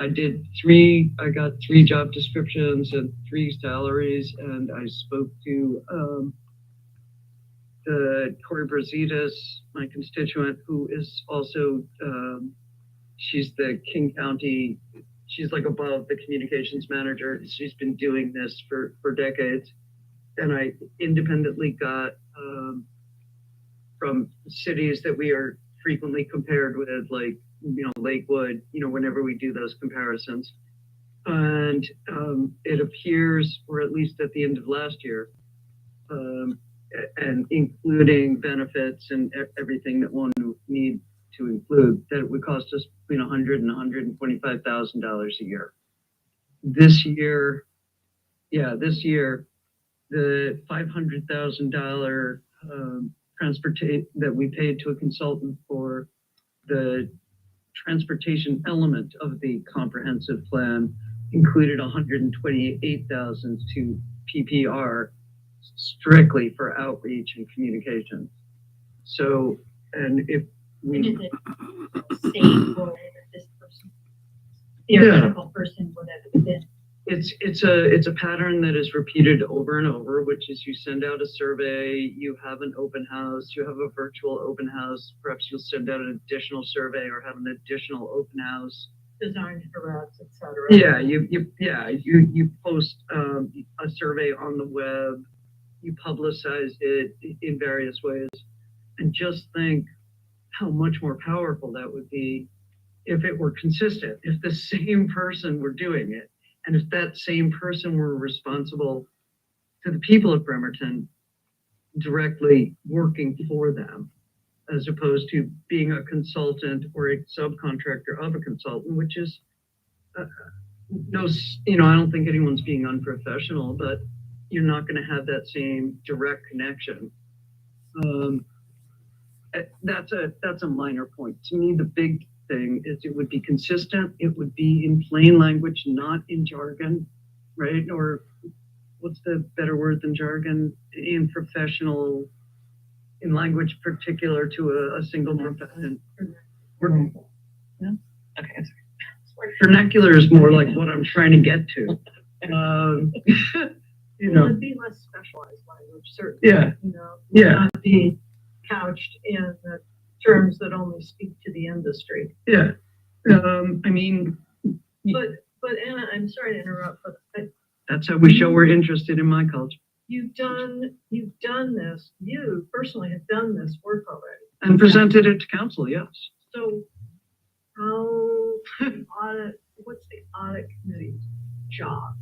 Speaker 4: I got 3 job descriptions and 3 salaries, and I spoke to the Corey Brazitas, my constituent, who is also she's the King County, she's like above the communications manager. She's been doing this for decades. And I independently got from cities that we are frequently compared with, like, Lakewood, whenever we do those comparisons. And it appears, or at least at the end of last year, and including benefits and everything that one would need to include, that it would cost us between $100,000 and $125,000 a year. This year, the $500,000 transportation that we paid to a consultant for the transportation element of the comprehensive plan included $128,000 to PPR strictly for outreach and communication. So, and if
Speaker 2: And
Speaker 4: we,
Speaker 2: is it the same role that this person, theoretical person would have been?
Speaker 4: it's a pattern that is repeated over and over, which is you send out a survey, you have an open house, you have a virtual open house, perhaps you'll send out an additional survey or have an additional open house.
Speaker 6: Design threats, et cetera.
Speaker 4: Yeah, you post a survey on the web, you publicize it in various ways, and just think how much more powerful that would be if it were consistent, if the same person were doing it, and if that same person were responsible to the people of Bremerton, directly working for them, as opposed to being a consultant or a subcontractor of a consultant, which is I don't think anyone's being unprofessional, but you're not going to have that same direct connection. That's a minor point. To me, the big thing is it would be consistent. It would be in plain language, not in jargon, right? Or what's the better word than jargon? In professional, in language particular to a single profession.
Speaker 7: Yeah. Okay.
Speaker 4: Vernacular is more like what I'm trying to get to.
Speaker 6: It'd be less specialized language, certainly.
Speaker 4: Yeah.
Speaker 6: Would not be couched in the terms that only speak to the industry.
Speaker 4: Yeah.
Speaker 6: But Anna, I'm sorry to interrupt, but
Speaker 4: That's how we show we're interested in my culture.
Speaker 6: you've done this, you personally have done this work already.
Speaker 4: And presented it to council, yes.
Speaker 6: So what's the audit committee's job?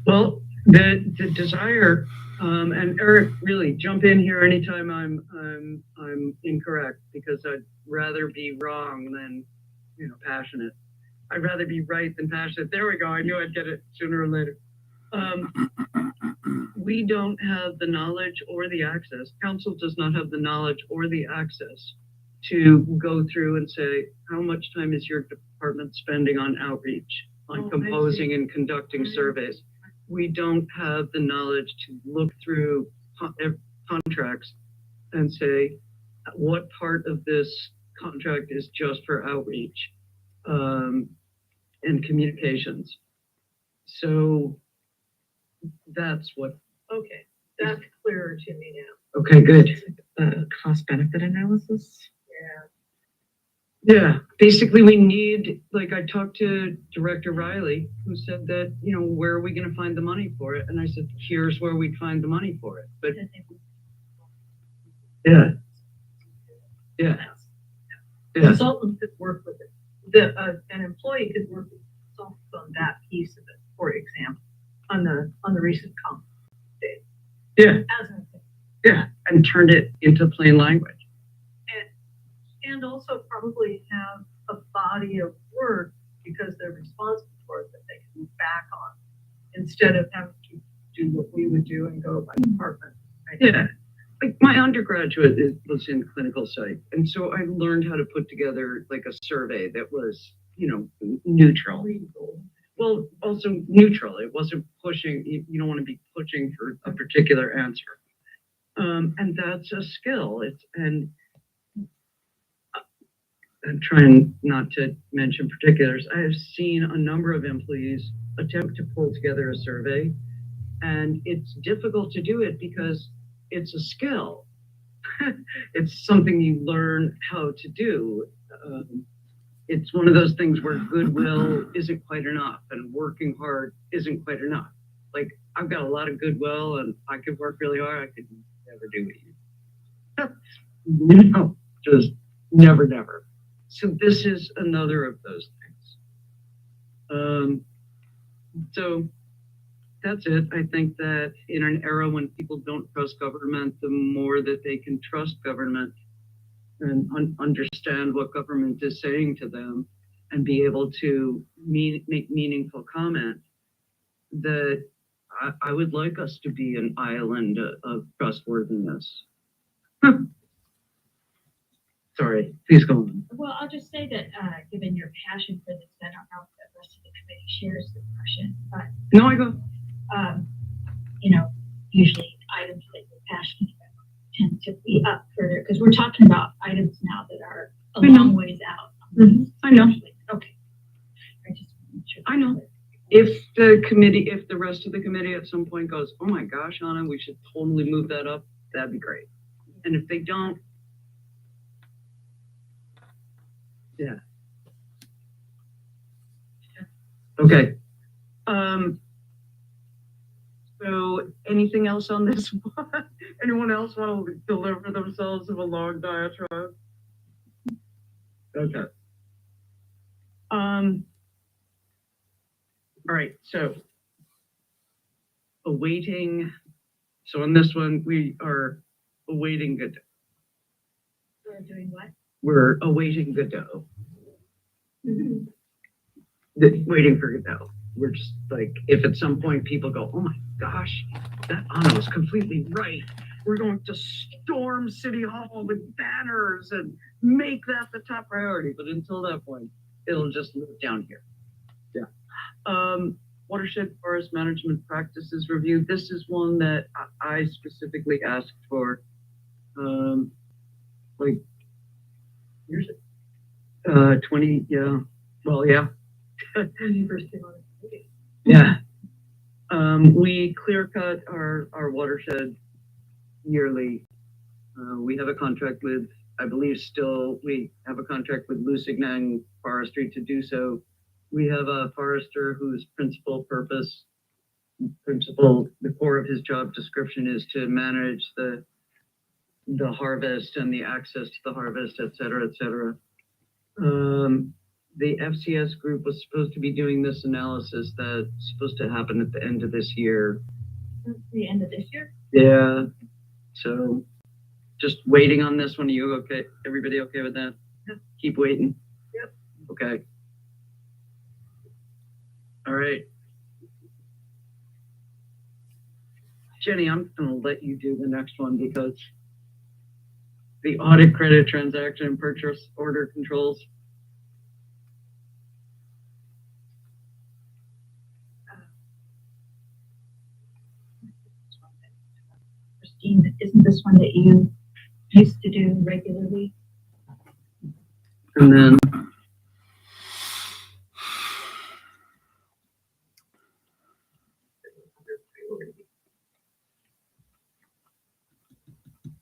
Speaker 4: Well, the desire, and Eric, really jump in here anytime I'm incorrect, because I'd rather be wrong than, passionate. I'd rather be right than passionate. There we go. I knew I'd get it sooner or later. We don't have the knowledge or the access. Council does not have the knowledge or the access to go through and say, how much time is your department spending on outreach, on composing and conducting surveys? We don't have the knowledge to look through contracts and say, what part of this contract is just for outreach and communications? So that's what.
Speaker 6: Okay, that's clearer to me now.
Speaker 4: Okay, good.
Speaker 7: Cost benefit analysis.
Speaker 4: Yeah, basically we need, like, I talked to Director Riley, who said that, where are we going to find the money for it? And I said, here's where we'd find the money for it. But Yeah. Yeah. Yeah.
Speaker 6: Consultant could work with it. An employee could work with consultants on that piece of it, for example, on the recent comp.
Speaker 4: Yeah.
Speaker 6: As an example.
Speaker 4: Yeah. And turned it into plain language.
Speaker 6: And also probably have a body of work because they're responsible for it that they can look back on instead of having to do what we would do and go by department. Right?
Speaker 4: Yeah. Like my undergraduate was in clinical psych. And so I learned how to put together like a survey that was, neutral. Well, also neutral. It wasn't pushing, you don't want to be pushing for a particular answer. And that's a skill. I'm trying not to mention particulars. I have seen a number of employees attempt to pull together a survey, and it's difficult to do it because it's a skill. It's something you learn how to do. It's one of those things where goodwill isn't quite enough, and working hard isn't quite enough. Like, I've got a lot of goodwill, and I could work really hard. I could never do it. Just never. So this is another of those things. So that's it. I think that in an era when people don't trust government, the more that they can trust government and understand what government is saying to them and be able to make meaningful comment, that I would like us to be an island of trustworthiness. Sorry, please go on.
Speaker 2: Well, I'll just say that, given your passion for this, I don't know if the rest of the committee shares the passion, but,
Speaker 4: No, I go.
Speaker 2: usually items that you're passionate about tend to be up further, because we're talking about items now that are a
Speaker 4: I know.
Speaker 2: long ways out.
Speaker 4: I know.
Speaker 2: Okay. I just want to make sure.
Speaker 4: I know. If the rest of the committee at some point goes, oh my gosh, Anna, we should totally move that up, that'd be great. And if they don't, yeah. Okay. So anything else on this one? Anyone else want to deliver themselves of a long diatribe? Okay. All right, so awaiting, so on this one, we are awaiting Godot.
Speaker 2: We're doing what?
Speaker 4: We're awaiting Godot. Waiting for Godot. We're just like, if at some point people go, oh my gosh, that Anna was completely right. We're going to storm City Hall with banners and make that the top priority. But until that point, it'll just live down here. Yeah. Watershed forest management practices review. This is one that I specifically asked for. Like, here's it. 20, yeah. Well, yeah. Yeah. We clear cut our watershed yearly. We have a contract with, I believe still, we have a contract with Lusignan Forestry to do so. We have a forester whose the core of his job description is to manage the harvest and the access to the harvest, et cetera, et cetera. The FCS group was supposed to be doing this analysis that's supposed to happen at the end of this year.
Speaker 2: The end of this year?
Speaker 4: Yeah. So just waiting on this one. Are you okay? Everybody okay with that?
Speaker 6: Yeah.
Speaker 4: Keep waiting.
Speaker 6: Yep.
Speaker 4: Okay. All right. Jenny, I'm going to let you do the next one because the audit credit transaction and purchase order controls.
Speaker 2: Christine, isn't this one that you used to do regularly?
Speaker 4: And then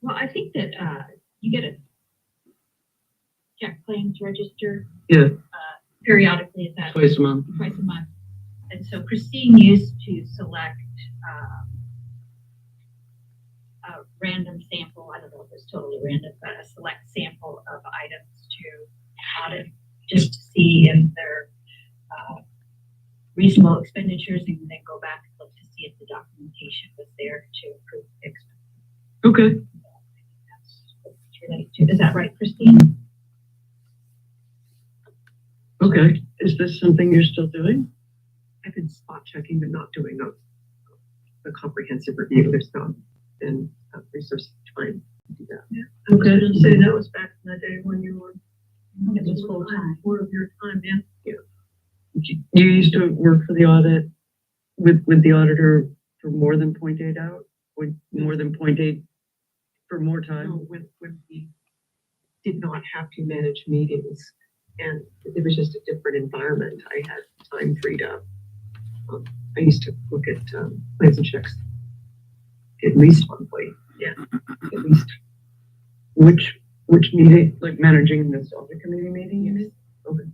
Speaker 2: Well, I think that, you get a check claims register.
Speaker 4: Yeah.
Speaker 2: Periodically, is that?
Speaker 4: Twice a month.
Speaker 2: Twice a month. And so Christine used to select, random sample, I don't know if it's totally random, but a select sample of items to audit, just to see if they're reasonable expenditures, and then go back and look to see if the documentation was there to approve the expense.
Speaker 4: Okay.
Speaker 2: That's what it's related to. Is that right, Christine?
Speaker 4: Okay. Is this something you're still doing?
Speaker 3: I've been spot checking, but not doing a comprehensive review. There's not been resource time to do that.
Speaker 6: I was gonna say that was back in the day when you were.
Speaker 2: It was full time.
Speaker 6: More of your time, yeah.
Speaker 4: You used to work for the audit with the auditor for more than 0.8 out, with more than 0.8 for more
Speaker 3: No,
Speaker 4: time?
Speaker 3: when we did not have to manage meetings, and it was just a different environment. I had time freed up. I used to look at plans and checks at least monthly. Yeah, at least.
Speaker 4: Which meeting, like managing this audit committee meeting, you mean? Okay.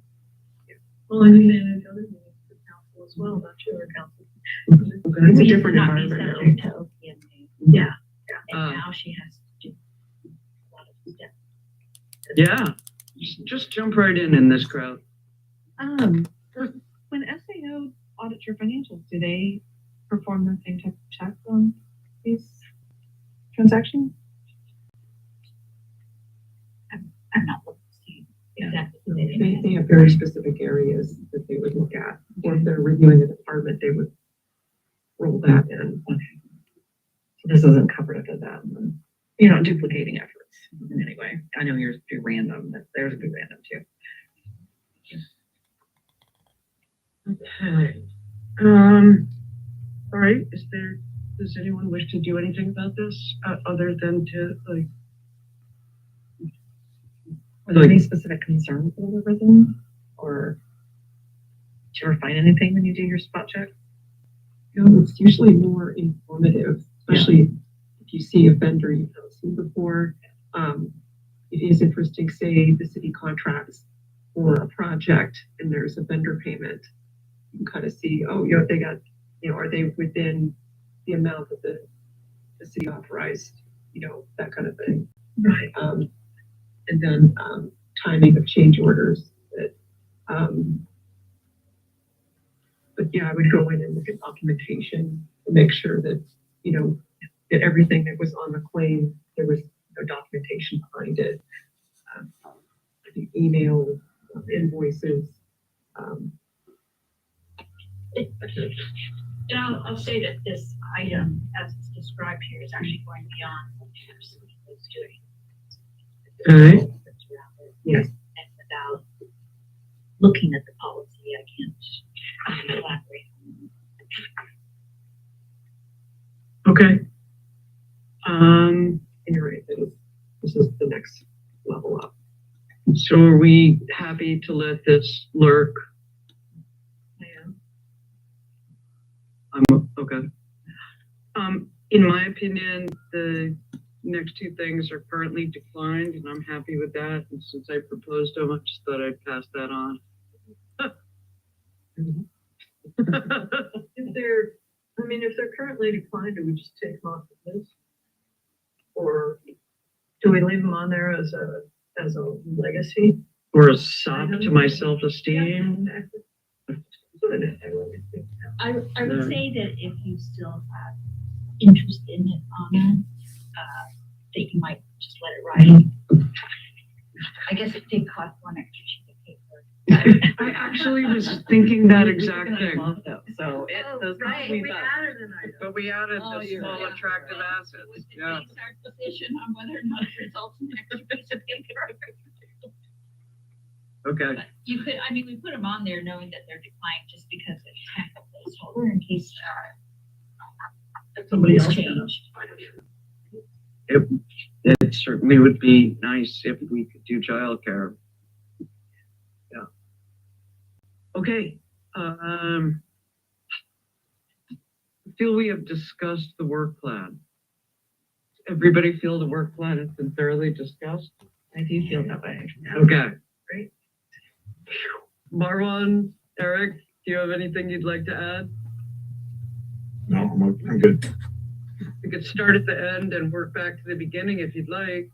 Speaker 6: Well, and you manage other meetings for council as well, not your council.
Speaker 4: Okay.
Speaker 3: It's a
Speaker 2: We used to
Speaker 3: different
Speaker 2: not be
Speaker 3: environment
Speaker 2: subject to OPMA,
Speaker 6: Yeah.
Speaker 2: and now she has to do a lot of steps.
Speaker 4: Yeah, just jump right in this crowd.
Speaker 7: When SAO audits your financials, do they perform the same type of check on these transactions?
Speaker 2: I'm not looking to see exactly who they
Speaker 3: They have very specific areas that they would look at, or if they're reviewing a department, they would roll that in.
Speaker 7: So this isn't covered under that, and you're not duplicating efforts in any way. I know yours do random, but theirs would be random too.
Speaker 4: Okay. All right, does anyone wish to do anything about this, other than to, like,
Speaker 7: Were there any specific concerns that have arisen? Or do you ever find anything when you do your spot check?
Speaker 3: You know, it's usually more informative, especially if you see a vendor you've not seen before. It is interesting, say the city contracts for a project and there's a vendor payment. You can kind of see, oh, you know, they got, you know, are they within the amount that the city authorized, you know, that kind of thing.
Speaker 6: Right.
Speaker 3: And then timing of change orders. But yeah, I would go in and look at documentation to make sure that, you know, that everything that was on the claim, there was no documentation behind it. I think email, invoices.
Speaker 2: And I'll say that this item, as it's described here, is actually going beyond what Pepsi was doing.
Speaker 4: All right.
Speaker 3: Yes.
Speaker 2: And without looking at the policy, I can't elaborate.
Speaker 4: Okay.
Speaker 3: And you're right, this is the next level up.
Speaker 4: So are we happy to let this lurk? Okay. In my opinion, the next two things are currently declined, and I'm happy with that. And since I proposed them, I just thought I'd pass that on.
Speaker 6: If they're currently declined, do we just take them off the list? Or do we leave them on there as a legacy?
Speaker 4: Or a sop to my self-esteem.
Speaker 2: I would say that if you still have interest in it on it, that you might just let it ride. I guess it did cost one extra sheet of paper.
Speaker 4: I actually was thinking that exact thing.
Speaker 7: So those
Speaker 6: We added an item.
Speaker 4: But we added
Speaker 7: Oh,
Speaker 4: the
Speaker 7: you're
Speaker 4: small
Speaker 7: right.
Speaker 4: attractive
Speaker 2: It
Speaker 4: assets.
Speaker 2: was to
Speaker 4: Yeah.
Speaker 2: base our decision on whether or not it results in an extra piece of paper.
Speaker 4: Okay.
Speaker 2: But you could, we put them on there knowing that they're declined just because it's kind of a placeholder in case
Speaker 6: Somebody else
Speaker 2: changed.
Speaker 4: It certainly would be nice if we could do childcare. Yeah. Okay. I feel we have discussed the work plan. Everybody feel the work plan has been thoroughly discussed?
Speaker 7: I do feel that way.
Speaker 4: Okay.
Speaker 7: Great.
Speaker 4: Marwan, Eric, do you have anything you'd like to add?
Speaker 5: No, I'm good.
Speaker 4: We could start at the end and work back to the beginning if you'd like.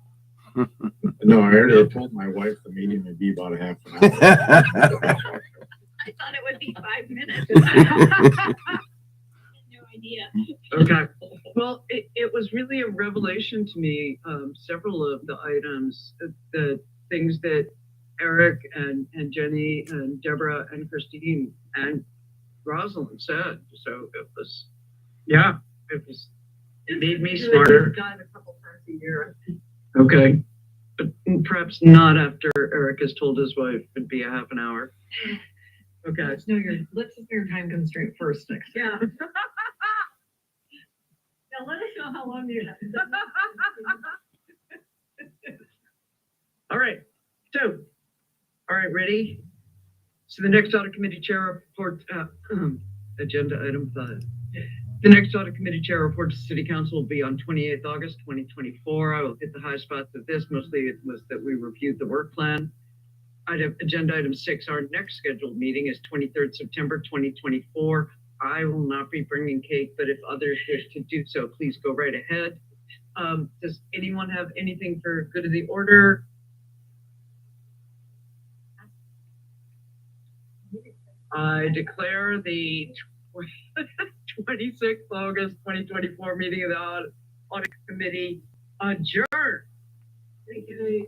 Speaker 5: No, I already had told my wife the meeting would be about a half an hour.
Speaker 2: I thought it would be 5 minutes. No idea.
Speaker 4: Okay. Well, it was really a revelation to me, several of the items, the things that Eric and Jenny and Deborah and Christine and Rosalind said. So it was, yeah, it made me smarter.
Speaker 3: Done a couple times a year.
Speaker 4: Okay. But perhaps not after Eric has told his wife it'd be a half an hour. Okay.
Speaker 7: Let's know your time constraint first next time.
Speaker 3: Yeah. Now let us know how long you have.
Speaker 4: All right. So, all right, ready? So the next audit committee chair report, agenda item 5. The next audit committee chair report to city council will be on 28th August 2024. I will hit the high spots of this. Mostly it was that we reviewed the work plan. Agenda item 6, our next scheduled meeting is 23rd September 2024. I will not be bringing cake, but if others wish to do so, please go right ahead. Does anyone have anything for good of the order? I declare the 26th August 2024 meeting of the Audit Committee adjourned.
Speaker 3: Thank you.